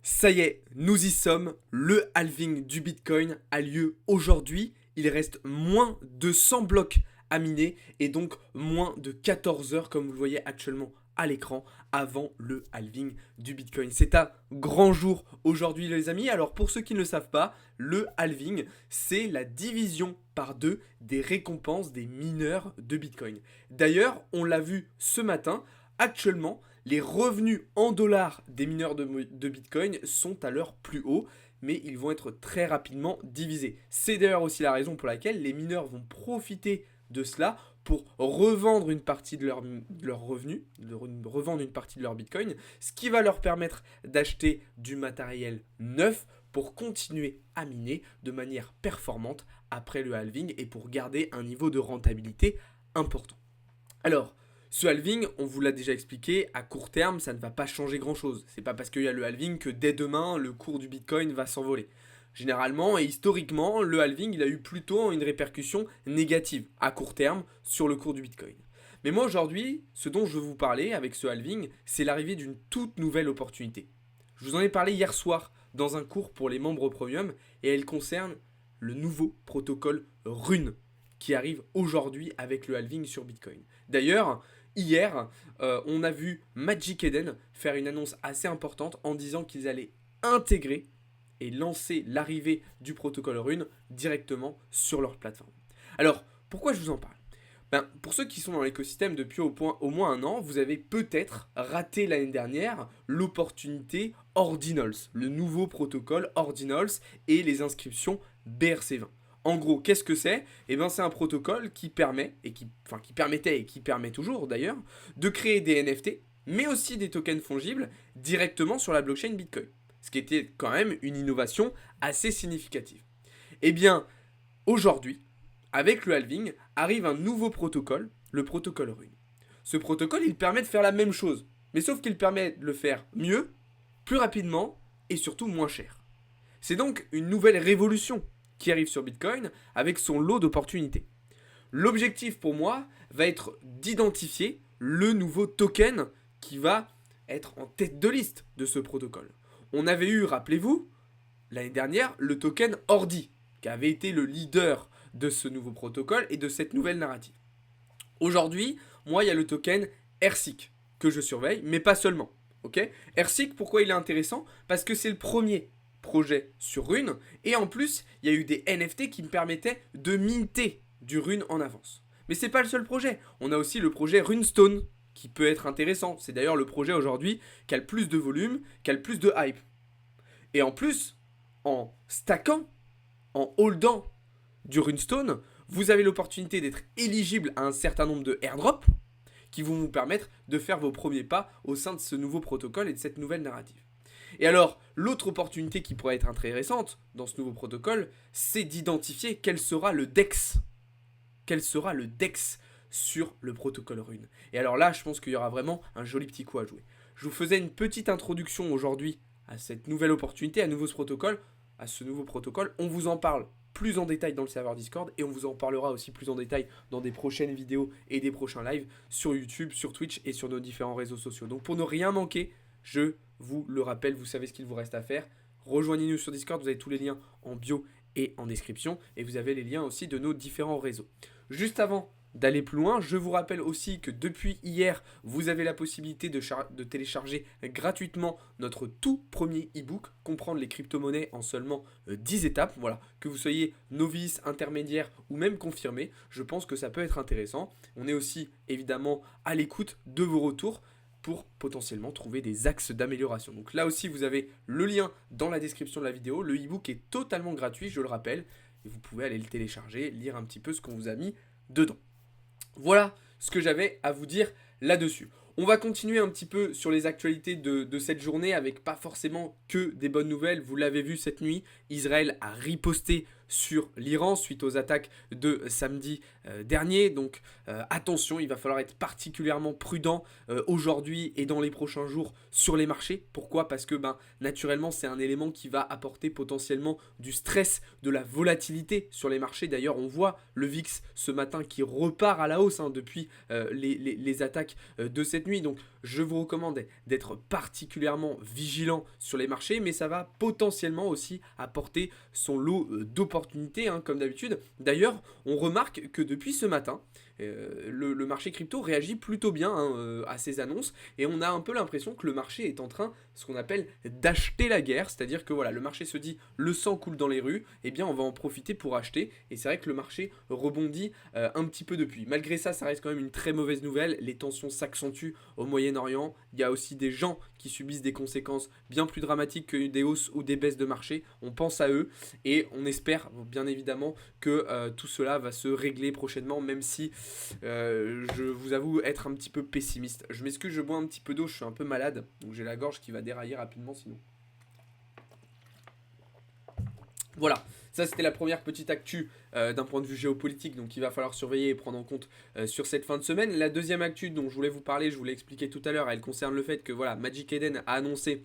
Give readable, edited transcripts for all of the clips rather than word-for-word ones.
Ça y est, nous y sommes, le halving du Bitcoin a lieu aujourd'hui, il reste moins de 100 blocs à miner et donc moins de 14 heures comme vous le voyez actuellement à l'écran avant le halving du Bitcoin. C'est un grand jour aujourd'hui les amis, alors pour ceux qui ne le savent pas, le halving c'est la division par deux des récompenses des mineurs de Bitcoin. D'ailleurs, on l'a vu ce matin, actuellement, les revenus en dollars des mineurs de Bitcoin sont à leur plus haut, mais ils vont être très rapidement divisés. C'est d'ailleurs aussi la raison pour laquelle les mineurs vont profiter de cela pour revendre une partie de leur revenus, revendre une partie de leur Bitcoin, ce qui va leur permettre d'acheter du matériel neuf pour continuer à miner de manière performante après le halving et pour garder un niveau de rentabilité important. Alors, ce halving, on vous l'a déjà expliqué, à court terme, ça ne va pas changer grand-chose. C'est pas parce qu'il y a le halving que dès demain, le cours du Bitcoin va s'envoler. Généralement et historiquement, le halving, il a eu plutôt une répercussion négative à court terme sur le cours du Bitcoin. Mais moi aujourd'hui, ce dont je veux vous parler avec ce halving, c'est l'arrivée d'une toute nouvelle opportunité. Je vous en ai parlé hier soir dans un cours pour les membres premium et elle concerne le nouveau protocole Rune qui arrive aujourd'hui avec le halving sur Bitcoin. D'ailleurs, hier, on a vu Magic Eden faire une annonce assez importante en disant qu'ils allaient intégrer et lancer l'arrivée du protocole Rune directement sur leur plateforme. Alors, pourquoi je vous en parle ? Pour ceux qui sont dans l'écosystème depuis au moins un an, vous avez peut-être raté l'année dernière l'opportunité Ordinals, le nouveau protocole Ordinals et les inscriptions BRC20. En gros, qu'est-ce que c'est ? C'est un protocole qui permet, qui permettait et qui permet toujours d'ailleurs, de créer des NFT, mais aussi des tokens fongibles directement sur la blockchain Bitcoin. Ce qui était quand même une innovation assez significative. Aujourd'hui, avec le halving, arrive un nouveau protocole, le protocole Rune. Ce protocole, il permet de faire la même chose, mais sauf qu'il permet de le faire mieux, plus rapidement et surtout moins cher. C'est donc une nouvelle révolution qui arrive sur Bitcoin avec son lot d'opportunités. L'objectif pour moi va être d'identifier le nouveau token qui va être en tête de liste de ce protocole. On avait eu, rappelez-vous, l'année dernière, le token Ordi, qui avait été le leader de ce nouveau protocole et de cette nouvelle narrative. Aujourd'hui, moi, il y a le token RSIC que je surveille, mais pas seulement. Okay, RSIC, pourquoi il est intéressant ? Parce que c'est le premier projet sur Rune, et en plus, il y a eu des NFT qui me permettaient de minter du Rune en avance. Mais c'est pas le seul projet. On a aussi le projet Runestone, qui peut être intéressant. C'est d'ailleurs le projet aujourd'hui qui a le plus de volume, qui a le plus de hype. Et en plus, en stackant, en holdant du Runestone, vous avez l'opportunité d'être éligible à un certain nombre de airdrops qui vont vous permettre de faire vos premiers pas au sein de ce nouveau protocole et de cette nouvelle narrative. Et alors, l'autre opportunité qui pourrait être intéressante dans ce nouveau protocole, c'est d'identifier quel sera le DEX. Quel sera le DEX sur le protocole Rune. Et alors là, je pense qu'il y aura vraiment un joli petit coup à jouer. Je vous faisais une petite introduction aujourd'hui à cette nouvelle opportunité, à ce nouveau protocole. On vous en parle plus en détail dans le serveur Discord et on vous en parlera aussi plus en détail dans des prochaines vidéos et des prochains lives sur YouTube, sur Twitch et sur nos différents réseaux sociaux. Donc pour ne rien manquer, je vous le rappelle, vous savez ce qu'il vous reste à faire. Rejoignez-nous sur Discord, vous avez tous les liens en bio et en description et vous avez les liens aussi de nos différents réseaux. Juste avant d'aller plus loin, je vous rappelle aussi que depuis hier, vous avez la possibilité de télécharger gratuitement notre tout premier e-book, comprendre les crypto-monnaies en seulement 10 étapes. Voilà, que vous soyez novice, intermédiaire ou même confirmé, je pense que ça peut être intéressant. On est aussi évidemment à l'écoute de vos retours pour potentiellement trouver des axes d'amélioration. Donc là aussi, vous avez le lien dans la description de la vidéo. Le e-book est totalement gratuit, je le rappelle, et vous pouvez aller le télécharger, lire un petit peu ce qu'on vous a mis dedans. Voilà ce que j'avais à vous dire là-dessus. On va continuer un petit peu sur les actualités de cette journée avec pas forcément que des bonnes nouvelles. Vous l'avez vu cette nuit, Israël a riposté sur l'Iran suite aux attaques de samedi dernier. Donc attention, il va falloir être particulièrement prudent aujourd'hui et dans les prochains jours sur les marchés. Pourquoi ? Parce que naturellement, c'est un élément qui va apporter potentiellement du stress, de la volatilité sur les marchés. D'ailleurs, on voit le VIX ce matin qui repart à la hausse depuis les attaques de cette nuit. Donc je vous recommande d'être particulièrement vigilant sur les marchés, mais ça va potentiellement aussi apporter son lot d'opportunités, comme d'habitude. D'ailleurs, on remarque que depuis ce matin, le marché crypto réagit plutôt bien à ces annonces, et on a un peu l'impression que le marché est en train, ce qu'on appelle, d'acheter la guerre, c'est-à-dire que voilà, le marché se dit le sang coule dans les rues, et bien on va en profiter pour acheter, et c'est vrai que le marché rebondit un petit peu depuis. Malgré ça, ça reste quand même une très mauvaise nouvelle, les tensions s'accentuent au Moyen-Orient, il y a aussi des gens qui subissent des conséquences bien plus dramatiques que des hausses ou des baisses de marché, on pense à eux, et on espère bien évidemment que tout cela va se régler prochainement, même si je vous avoue être un petit peu pessimiste. Je m'excuse, je bois un petit peu d'eau, je suis un peu malade, donc j'ai la gorge qui va dérailler rapidement sinon. Voilà, ça c'était la première petite actu d'un point de vue géopolitique, donc il va falloir surveiller et prendre en compte sur cette fin de semaine. La deuxième actu dont je voulais vous parler, je vous l'ai expliqué tout à l'heure, elle concerne le fait que voilà, Magic Eden a annoncé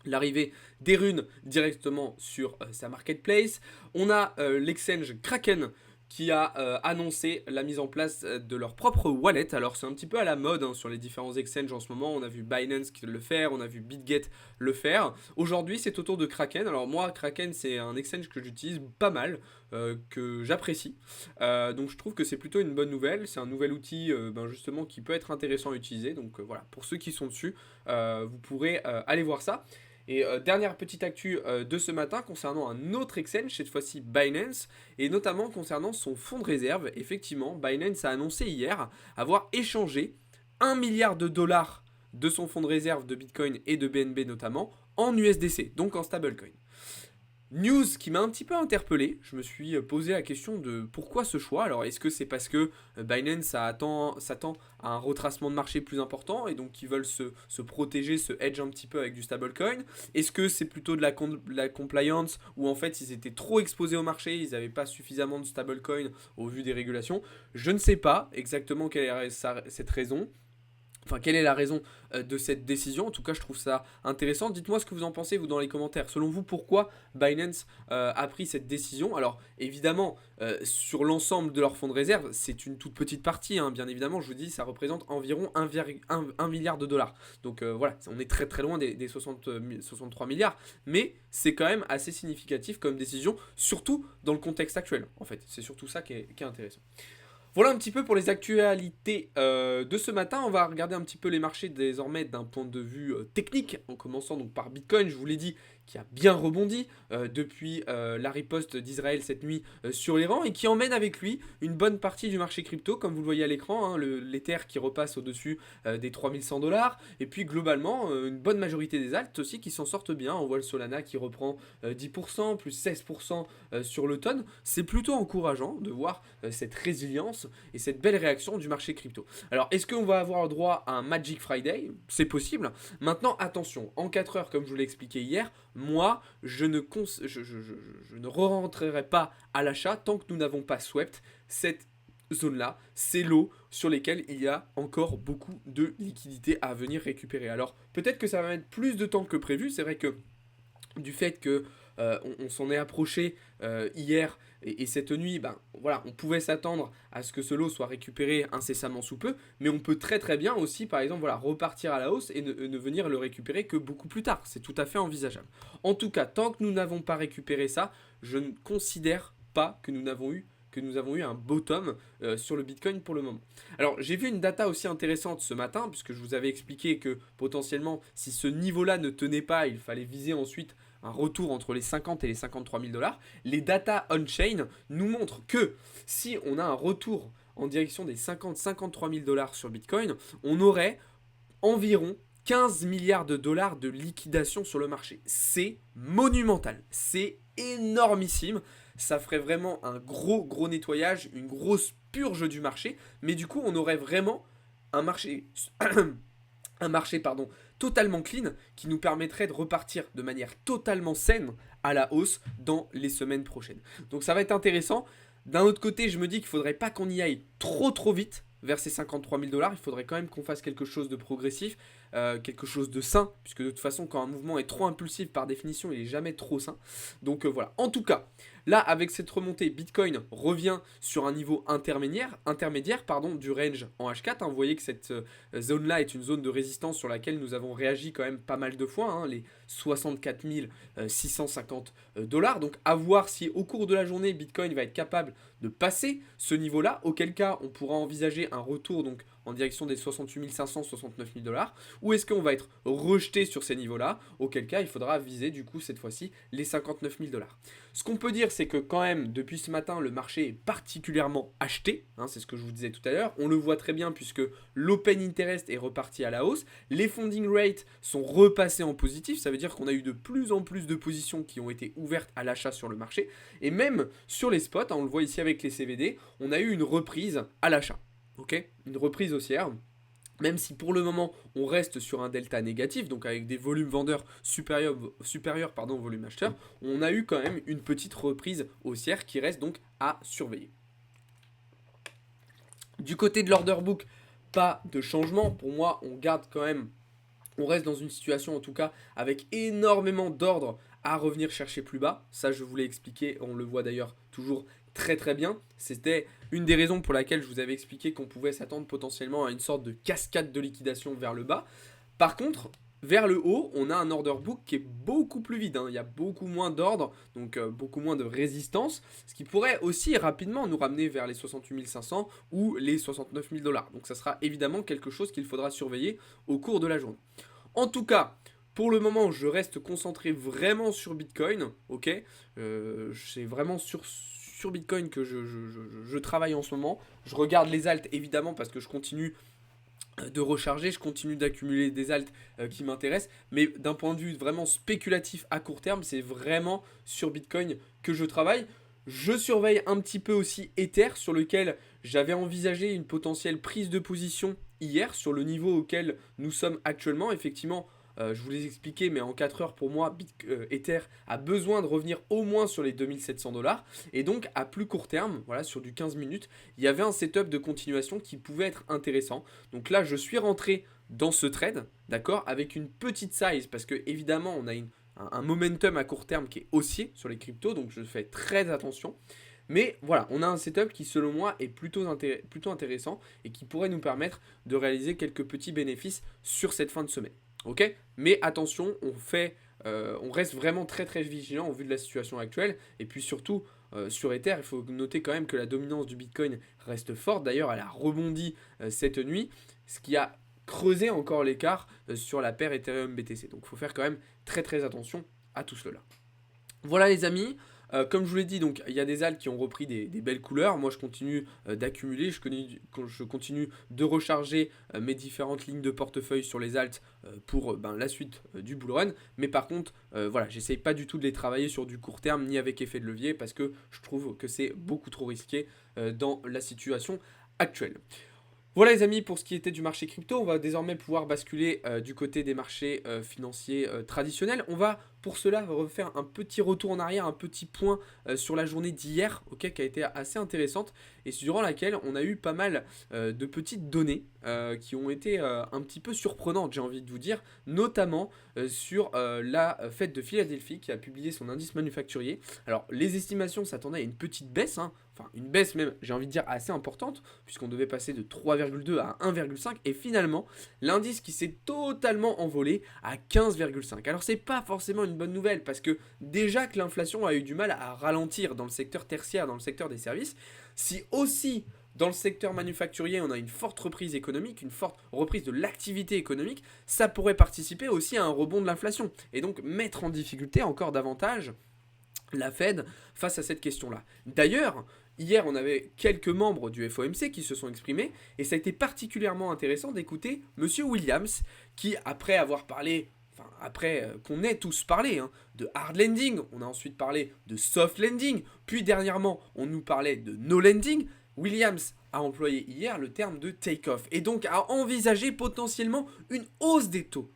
l'arrivée des runes directement sur sa marketplace. On a l'exchange Kraken qui a annoncé la mise en place de leur propre wallet. Alors c'est un petit peu à la mode sur les différents exchanges en ce moment. On a vu Binance le faire, on a vu BitGet le faire. Aujourd'hui c'est au tour de Kraken. Alors moi Kraken c'est un exchange que j'utilise pas mal, que j'apprécie. Donc je trouve que c'est plutôt une bonne nouvelle. C'est un nouvel outil justement qui peut être intéressant à utiliser. Donc voilà, pour ceux qui sont dessus, vous pourrez aller voir ça. Et dernière petite actu de ce matin concernant un autre exchange, cette fois-ci Binance, et notamment concernant son fonds de réserve. Effectivement, Binance a annoncé hier avoir échangé 1 milliard de dollars de son fonds de réserve de Bitcoin et de BNB notamment en USDC, donc en stablecoin. News qui m'a un petit peu interpellé, je me suis posé la question de pourquoi ce choix. Alors est-ce que c'est parce que Binance s'attend à un retracement de marché plus important et donc ils veulent se protéger, se hedge un petit peu avec du stablecoin? Est-ce que c'est plutôt de la compliance où en fait ils étaient trop exposés au marché, ils n'avaient pas suffisamment de stablecoin au vu des régulations? Je ne sais pas exactement quelle est cette raison. Enfin, quelle est la raison de cette décision? En tout cas, je trouve ça intéressant. Dites-moi ce que vous en pensez, vous, dans les commentaires. Selon vous, pourquoi Binance a pris cette décision? Alors, évidemment, sur l'ensemble de leur fonds de réserve, c'est une toute petite partie. Bien évidemment, je vous dis, ça représente environ 1 milliard de dollars. Donc voilà, on est très très loin des 63 milliards. Mais c'est quand même assez significatif comme décision, surtout dans le contexte actuel. En fait, c'est surtout ça qui est intéressant. Voilà un petit peu pour les actualités de ce matin. On va regarder un petit peu les marchés désormais d'un point de vue technique, en commençant donc par Bitcoin, je vous l'ai dit, qui a bien rebondi depuis la riposte d'Israël cette nuit sur l'Iran et qui emmène avec lui une bonne partie du marché crypto, comme vous le voyez à l'écran, l'Ether qui repasse au-dessus des 3100 dollars, et puis globalement une bonne majorité des alts aussi qui s'en sortent bien. On voit le Solana qui reprend 10%, plus 16% sur l'automne. C'est plutôt encourageant de voir cette résilience et cette belle réaction du marché crypto. Alors, est-ce qu'on va avoir le droit à un Magic Friday? C'est possible. Maintenant, attention, en 4 heures, comme je vous l'ai expliqué hier, moi, je ne re-rentrerai pas à l'achat tant que nous n'avons pas swept cette zone-là, ces lots sur lesquels il y a encore beaucoup de liquidités à venir récupérer. Alors, peut-être que ça va mettre plus de temps que prévu. C'est vrai que du fait que on s'en est approché hier et cette nuit, voilà, on pouvait s'attendre à ce que ce lot soit récupéré incessamment sous peu, mais on peut très très bien aussi, par exemple, voilà, repartir à la hausse et ne venir le récupérer que beaucoup plus tard. C'est tout à fait envisageable. En tout cas, tant que nous n'avons pas récupéré ça, je ne considère pas que nous avons eu un bottom sur le Bitcoin pour le moment. Alors j'ai vu une data aussi intéressante ce matin, puisque je vous avais expliqué que potentiellement si ce niveau-là ne tenait pas, il fallait viser ensuite un retour entre les 50 et les 53 000 dollars. Les data on-chain nous montrent que si on a un retour en direction des 50-53 000 dollars sur Bitcoin, on aurait environ 15 milliards de dollars de liquidation sur le marché. C'est monumental, c'est énormissime. Ça ferait vraiment un gros nettoyage, une grosse purge du marché. Mais du coup, on aurait vraiment un marché, totalement clean qui nous permettrait de repartir de manière totalement saine à la hausse dans les semaines prochaines. Donc ça va être intéressant. D'un autre côté, je me dis qu'il ne faudrait pas qu'on y aille trop vite vers ces 53 000 $. Il faudrait quand même qu'on fasse quelque chose de progressif, quelque chose de sain, puisque de toute façon, quand un mouvement est trop impulsif, par définition, il n'est jamais trop sain. Donc voilà. En tout cas, là, avec cette remontée, Bitcoin revient sur un niveau intermédiaire du range en H4. Hein. Vous voyez que cette zone-là est une zone de résistance sur laquelle nous avons réagi quand même pas mal de fois, hein, les 64 650 $. Donc à voir si au cours de la journée, Bitcoin va être capable de passer ce niveau-là, auquel cas on pourra envisager un retour donc en direction des 68 500, 69 000 $, ou est-ce qu'on va être rejeté sur ces niveaux-là, auquel cas il faudra viser du coup cette fois-ci les 59 000 $. Ce qu'on peut dire, c'est que quand même depuis ce matin le marché est particulièrement acheté, hein, c'est ce que je vous disais tout à l'heure, on le voit très bien puisque l'open interest est reparti à la hausse, les funding rates sont repassés en positif, ça veut dire qu'on a eu de plus en plus de positions qui ont été ouvertes à l'achat sur le marché, et même sur les spots, hein, on le voit ici avec les CVD, on a eu une reprise à l'achat. Okay, une reprise haussière, même si pour le moment on reste sur un delta négatif, donc avec des volumes vendeurs supérieurs au volume acheteur, on a eu quand même une petite reprise haussière qui reste donc à surveiller. Du côté de l'order book, pas de changement. Pour moi, on reste dans une situation en tout cas avec énormément d'ordres à revenir chercher plus bas. Ça, je vous l'ai expliqué, on le voit d'ailleurs toujours très bien. C'était une des raisons pour laquelle je vous avais expliqué qu'on pouvait s'attendre potentiellement à une sorte de cascade de liquidation vers le bas. Par contre, vers le haut, on a un order book qui est beaucoup plus vide. Hein. Il y a beaucoup moins d'ordres, donc beaucoup moins de résistance, ce qui pourrait aussi rapidement nous ramener vers les 68 500 ou les 69 000 $. Donc ça sera évidemment quelque chose qu'il faudra surveiller au cours de la journée. En tout cas, pour le moment, je reste concentré vraiment sur Bitcoin, ok. C'est vraiment sur Bitcoin que je travaille en ce moment. Je regarde les alts évidemment parce que je continue de recharger, je continue d'accumuler des alts qui m'intéressent, mais d'un point de vue vraiment spéculatif à court terme, c'est vraiment sur Bitcoin que je travaille. Je surveille un petit peu aussi Ether, sur lequel j'avais envisagé une potentielle prise de position hier, sur le niveau auquel nous sommes actuellement. Effectivement, je vous l'ai expliqué, mais en 4 heures pour moi, Ether a besoin de revenir au moins sur les 2700 $. Et donc à plus court terme, voilà, sur du 15 minutes, il y avait un setup de continuation qui pouvait être intéressant. Donc là, je suis rentré dans ce trade, d'accord, avec une petite size, parce que évidemment, on a un momentum à court terme qui est haussier sur les cryptos, donc je fais très attention. Mais voilà, on a un setup qui selon moi est plutôt intéressant et qui pourrait nous permettre de réaliser quelques petits bénéfices sur cette fin de semaine. Ok, mais attention, on reste vraiment très vigilant au vu de la situation actuelle. Et puis surtout, sur Ether, il faut noter quand même que la dominance du Bitcoin reste forte. D'ailleurs, elle a rebondi cette nuit, ce qui a creusé encore l'écart sur la paire Ethereum-BTC. Donc il faut faire quand même très attention à tout cela. Voilà les amis. Comme je vous l'ai dit, donc il y a des alts qui ont repris des belles couleurs. Moi, je continue d'accumuler, je continue de recharger mes différentes lignes de portefeuille sur les alts pour la suite du bull run. Mais par contre, voilà, j'essaye pas du tout de les travailler sur du court terme ni avec effet de levier parce que je trouve que c'est beaucoup trop risqué dans la situation actuelle. Voilà les amis pour ce qui était du marché crypto, on va désormais pouvoir basculer du côté des marchés financiers traditionnels. On va pour cela refaire un petit retour en arrière, un petit point sur la journée d'hier, okay, qui a été assez intéressante et durant laquelle on a eu pas mal de petites données qui ont été un petit peu surprenantes, j'ai envie de vous dire, notamment sur la Fed de Philadelphie qui a publié son indice manufacturier. Alors les estimations s'attendaient à une petite baisse, hein, enfin une baisse même, j'ai envie de dire assez importante, puisqu'on devait passer de 3,2 à 1,5 et finalement l'indice qui s'est totalement envolé à 15,5. Alors c'est pas forcément une bonne nouvelle parce que déjà que l'inflation a eu du mal à ralentir dans le secteur tertiaire, dans le secteur des services, si aussi dans le secteur manufacturier on a une forte reprise économique, une forte reprise de l'activité économique, ça pourrait participer aussi à un rebond de l'inflation et donc mettre en difficulté encore davantage la Fed face à cette question-là. D'ailleurs, hier, on avait quelques membres du FOMC qui se sont exprimés et ça a été particulièrement intéressant d'écouter Monsieur Williams qui, après avoir parlé, après qu'on ait tous parlé de hard landing, on a ensuite parlé de soft landing, puis dernièrement, on nous parlait de no landing, Williams a employé hier le terme de take-off et donc a envisagé potentiellement une hausse des taux.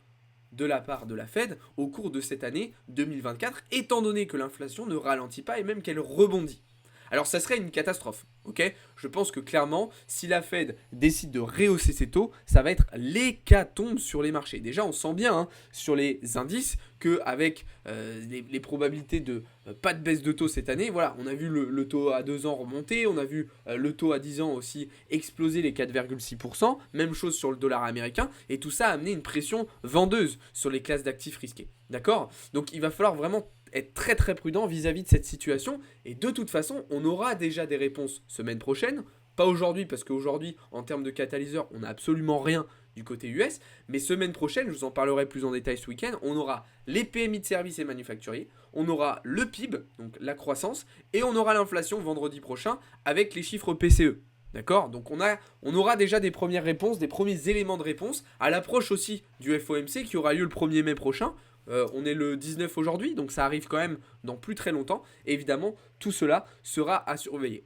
de la part de la Fed au cours de cette année 2024, étant donné que l'inflation ne ralentit pas et même qu'elle rebondit. Alors ça serait une catastrophe, ok? Je pense que clairement, si la Fed décide de rehausser ses taux, ça va être l'hécatombe sur les marchés. Déjà, on sent bien sur les indices qu'avec les probabilités de pas de baisse de taux cette année, voilà, on a vu le taux à 2 ans remonter, on a vu le taux à 10 ans aussi exploser les 4,6%, même chose sur le dollar américain, et tout ça a amené une pression vendeuse sur les classes d'actifs risqués. D'accord? Donc il va falloir vraiment être très très prudent vis-à-vis de cette situation, et de toute façon, on aura déjà des réponses semaine prochaine, pas aujourd'hui parce qu'aujourd'hui, en termes de catalyseur, on n'a absolument rien du côté US, mais semaine prochaine, je vous en parlerai plus en détail ce week-end, on aura les PMI de services et manufacturiers, on aura le PIB, donc la croissance, et on aura l'inflation vendredi prochain avec les chiffres PCE. D'accord? Donc on aura déjà des premières réponses, des premiers éléments de réponse à l'approche aussi du FOMC qui aura lieu le 1er mai prochain. On est le 19 aujourd'hui, donc ça arrive quand même dans plus très longtemps. Et évidemment, tout cela sera à surveiller.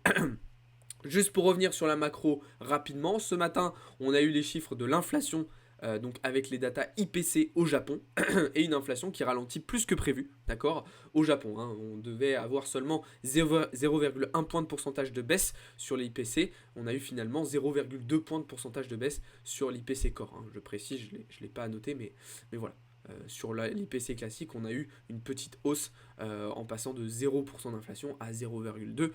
Juste pour revenir sur la macro rapidement, ce matin, on a eu les chiffres de l'inflation, donc avec les datas IPC au Japon, et une inflation qui ralentit plus que prévu, d'accord, au Japon. On devait avoir seulement 0,1 point de pourcentage de baisse sur l'IPC, on a eu finalement 0,2 point de pourcentage de baisse sur l'IPC Core. Je précise, je ne l'ai pas annoté, mais voilà. Sur l'IPC classique, on a eu une petite hausse en passant de 0% d'inflation à 0,2%.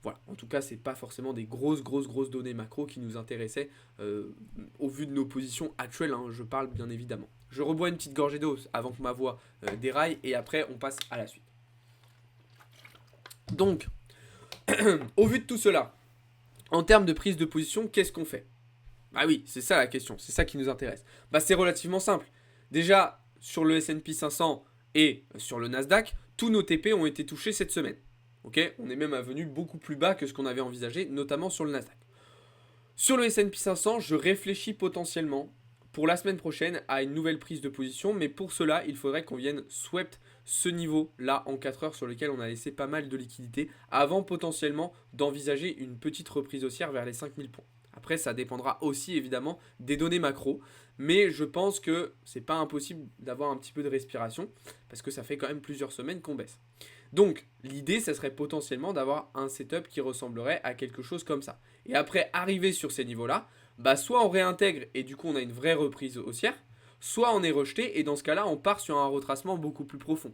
Voilà. En tout cas, ce n'est pas forcément des grosses données macro qui nous intéressaient au vu de nos positions actuelles. Je parle bien évidemment. Je rebois une petite gorgée d'eau avant que ma voix déraille et après on passe à la suite. Donc, au vu de tout cela, en termes de prise de position, qu'est-ce qu'on fait? Ah oui, c'est ça la question, c'est ça qui nous intéresse. C'est relativement simple. Déjà, sur le S&P 500 et sur le Nasdaq, tous nos TP ont été touchés cette semaine. Okay, on est même venu beaucoup plus bas que ce qu'on avait envisagé, notamment sur le Nasdaq. Sur le S&P 500, je réfléchis potentiellement pour la semaine prochaine à une nouvelle prise de position, mais pour cela, il faudrait qu'on vienne swept ce niveau-là en 4 heures sur lequel on a laissé pas mal de liquidités avant potentiellement d'envisager une petite reprise haussière vers les 5000 points. Après, ça dépendra aussi évidemment des données macro, mais je pense que c'est pas impossible d'avoir un petit peu de respiration parce que ça fait quand même plusieurs semaines qu'on baisse. Donc, l'idée, ça serait potentiellement d'avoir un setup qui ressemblerait à quelque chose comme ça. Et après, arriver sur ces niveaux-là, soit on réintègre et du coup on a une vraie reprise haussière, soit on est rejeté et dans ce cas-là, on part sur un retracement beaucoup plus profond.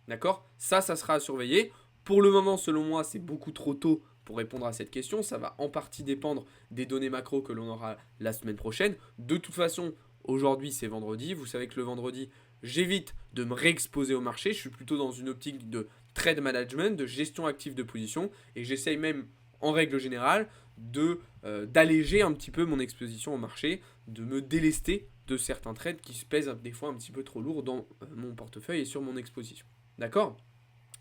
D'accord? Ça sera à surveiller. Pour le moment, selon moi, c'est beaucoup trop tôt pour répondre à cette question. Ça va en partie dépendre des données macro que l'on aura la semaine prochaine. De toute façon, aujourd'hui, c'est vendredi. Vous savez que le vendredi, j'évite de me réexposer au marché. Je suis plutôt dans une optique de trade management, de gestion active de position. Et j'essaye même, en règle générale, d'alléger un petit peu mon exposition au marché, de me délester de certains trades qui se pèsent des fois un petit peu trop lourd dans mon portefeuille et sur mon exposition. D'accord?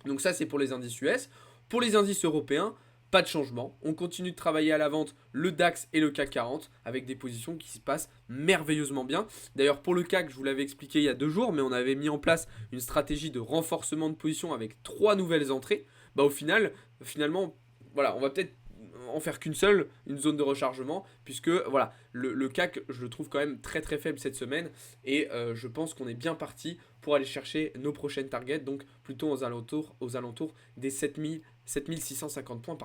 Donc ça, c'est pour les indices US. Pour les indices européens, pas de changement. On continue de travailler à la vente le DAX et le CAC 40 avec des positions qui se passent merveilleusement bien. D'ailleurs, pour le CAC, je vous l'avais expliqué il y a 2 jours, mais on avait mis en place une stratégie de renforcement de position avec 3 nouvelles entrées. Au final, finalement, voilà, on va peut-être en faire qu'une seule, une zone de rechargement, puisque voilà, le CAC, je le trouve quand même très très faible cette semaine, et je pense qu'on est bien parti pour aller chercher nos prochaines targets, donc plutôt aux alentours des 7650 points.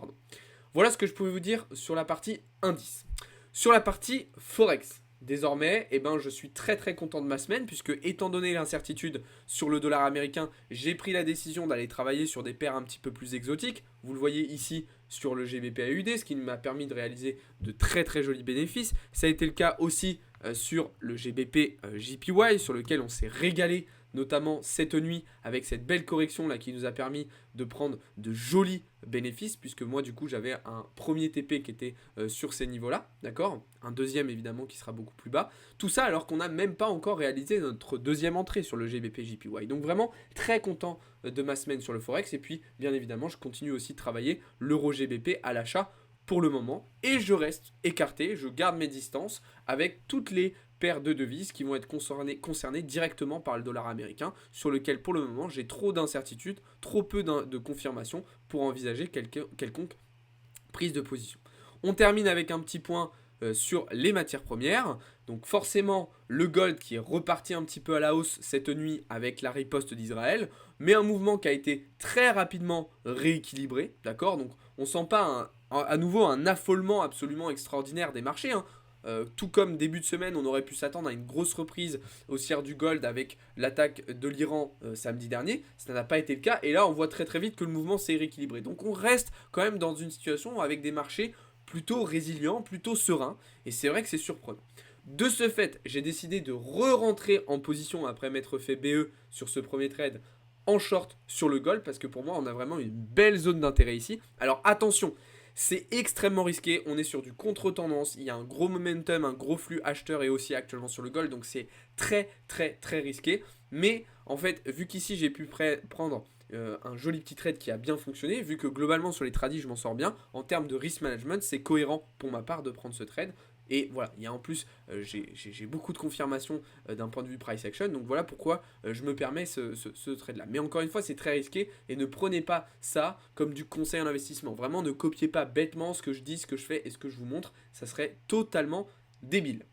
Voilà ce que je pouvais vous dire sur la partie indice. Sur la partie Forex, désormais, je suis très très content de ma semaine, puisque étant donné l'incertitude sur le dollar américain, j'ai pris la décision d'aller travailler sur des paires un petit peu plus exotiques. Vous le voyez ici sur le GBP/AUD, ce qui m'a permis de réaliser de très très jolis bénéfices. Ça a été le cas aussi sur le GBP/JPY, sur lequel on s'est régalé, notamment cette nuit avec cette belle correction là qui nous a permis de prendre de jolis bénéfices, puisque moi du coup j'avais un premier TP qui était sur ces niveaux là, d'accord, un deuxième évidemment qui sera beaucoup plus bas, tout ça alors qu'on n'a même pas encore réalisé notre deuxième entrée sur le GBP/JPY. Donc vraiment très content de ma semaine sur le Forex, et puis bien évidemment je continue aussi de travailler l'euro GBP à l'achat pour le moment, et je reste écarté, je garde mes distances avec toutes les paires de devises qui vont être concernées directement par le dollar américain, sur lequel pour le moment j'ai trop d'incertitudes, trop peu de confirmations pour envisager quelconque prise de position. On termine avec un petit point sur les matières premières. Donc forcément, le gold qui est reparti un petit peu à la hausse cette nuit avec la riposte d'Israël, mais un mouvement qui a été très rapidement rééquilibré, d'accord? Donc on sent pas à nouveau un affolement absolument extraordinaire des marchés, hein. Tout comme début de semaine, on aurait pu s'attendre à une grosse reprise haussière du gold avec l'attaque de l'Iran samedi dernier. Ça n'a pas été le cas. Et là, on voit très très vite que le mouvement s'est rééquilibré. Donc on reste quand même dans une situation avec des marchés plutôt résilients, plutôt sereins. Et c'est vrai que c'est surprenant. De ce fait, j'ai décidé de re-rentrer en position après m'être fait BE sur ce premier trade en short sur le gold. Parce que pour moi, on a vraiment une belle zone d'intérêt ici. Alors attention, c'est extrêmement risqué, on est sur du contre-tendance, il y a un gros momentum, un gros flux acheteur et aussi actuellement sur le gold, donc c'est très très très risqué. Mais en fait, vu qu'ici j'ai pu prendre un joli petit trade qui a bien fonctionné, vu que globalement sur les tradis je m'en sors bien, en termes de risk management, c'est cohérent pour ma part de prendre ce trade. Et voilà, il y a en plus, j'ai beaucoup de confirmations d'un point de vue price action, donc voilà pourquoi je me permets ce trade-là. Mais encore une fois, c'est très risqué et ne prenez pas ça comme du conseil en investissement. Vraiment, ne copiez pas bêtement ce que je dis, ce que je fais et ce que je vous montre, ça serait totalement débile.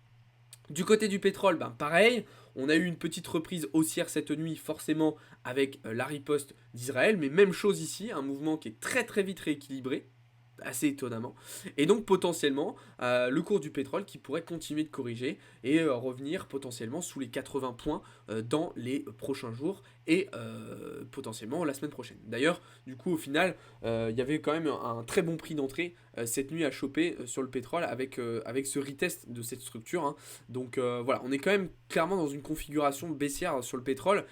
Du côté du pétrole, ben pareil, on a eu une petite reprise haussière cette nuit, forcément avec la riposte d'Israël, mais même chose ici, un mouvement qui est très très vite rééquilibré, assez étonnamment. Et donc potentiellement, le cours du pétrole qui pourrait continuer de corriger et revenir potentiellement sous les 80 points dans les prochains jours et potentiellement la semaine prochaine. D'ailleurs, du coup, au final, il y avait quand même un très bon prix d'entrée cette nuit à choper sur le pétrole avec ce retest de cette structure, hein. Donc voilà, on est quand même clairement dans une configuration baissière sur le pétrole.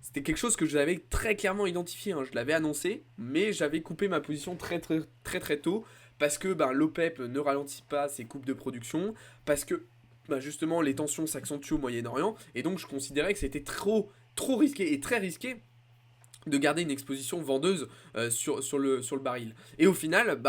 C'était quelque chose que je l'avais très clairement identifié, hein. Je l'avais annoncé, mais j'avais coupé ma position très très très très tôt parce que l'OPEP ne ralentit pas ses coupes de production, parce que justement les tensions s'accentuent au Moyen-Orient, et donc je considérais que c'était trop risqué et très risqué de garder une exposition vendeuse sur le baril. Et au final,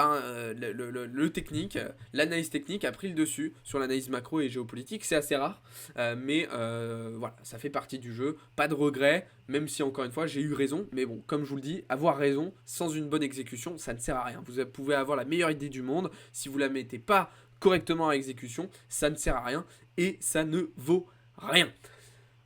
le technique, l'analyse technique a pris le dessus sur l'analyse macro et géopolitique. C'est assez rare, mais voilà, ça fait partie du jeu. Pas de regret, même si encore une fois j'ai eu raison. Mais bon, comme je vous le dis, avoir raison sans une bonne exécution, ça ne sert à rien. Vous pouvez avoir la meilleure idée du monde, si vous la mettez pas correctement à exécution, ça ne sert à rien et ça ne vaut rien.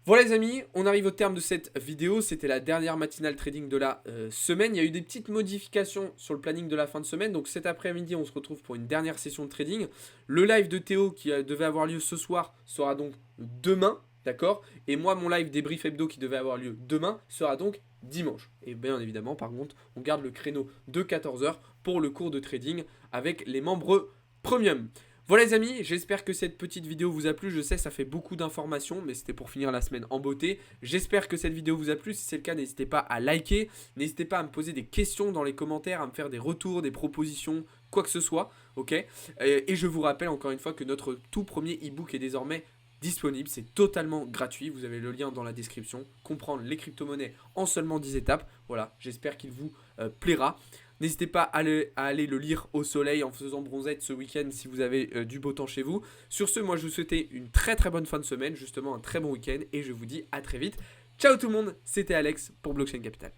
Voilà les amis, on arrive au terme de cette vidéo, c'était la dernière matinale trading de la semaine. Il y a eu des petites modifications sur le planning de la fin de semaine, donc cet après-midi on se retrouve pour une dernière session de trading. Le live de Théo qui devait avoir lieu ce soir sera donc demain, d'accord? Et moi mon live débrief hebdo qui devait avoir lieu demain sera donc dimanche. Et bien évidemment par contre on garde le créneau de 14 h pour le cours de trading avec les membres premium. Voilà les amis, j'espère que cette petite vidéo vous a plu. Je sais, ça fait beaucoup d'informations, mais c'était pour finir la semaine en beauté. J'espère que cette vidéo vous a plu. Si c'est le cas, n'hésitez pas à liker. N'hésitez pas à me poser des questions dans les commentaires, à me faire des retours, des propositions, quoi que ce soit. Ok. Et je vous rappelle encore une fois que notre tout premier e-book est désormais disponible. C'est totalement gratuit. Vous avez le lien dans la description. Comprendre les crypto-monnaies en seulement 10 étapes. Voilà, j'espère qu'il vous plaira. N'hésitez pas à aller le lire au soleil en faisant bronzette ce week-end si vous avez du beau temps chez vous. Sur ce, moi je vous souhaite une très très bonne fin de semaine, justement un très bon week-end et je vous dis à très vite. Ciao tout le monde, c'était Alex pour Blockchain Capital.